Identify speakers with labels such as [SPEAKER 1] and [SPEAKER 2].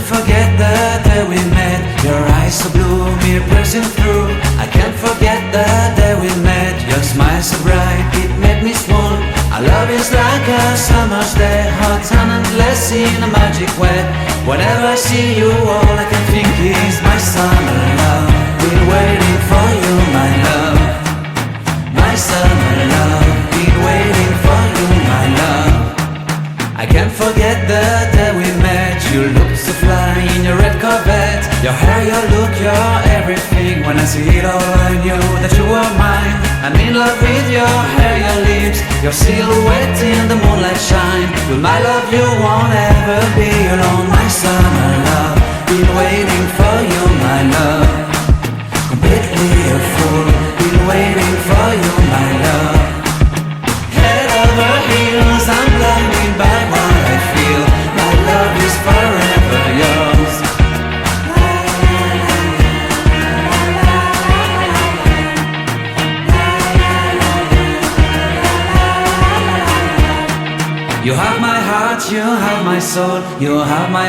[SPEAKER 1] Forget the day we met. Your eyes so blue, me piercing through. I can't forget the day we met. Your smile so bright, it made me swoon. Our love is like a summer's day, hot and endless in a magic way. Whenever I see you, all I can think is my summer love. Been waiting for you, my love. My summer love. Been waiting for you, my love. I can't forget the day we met. You looked so fly in your red Corvette. Your hair, your look, your everything. When I see it all, I knew that you were mine. I'm in love with your hair, your lips, your silhouette in the moonlight shine. With my love you won't ever be alone. My summer love, been waiting for you, my love. Completely a fool, been waiting for you, my love. Head over heels, I'm blinded by what I feel. My love is forever yours. You have my heart, you have my soul, you have my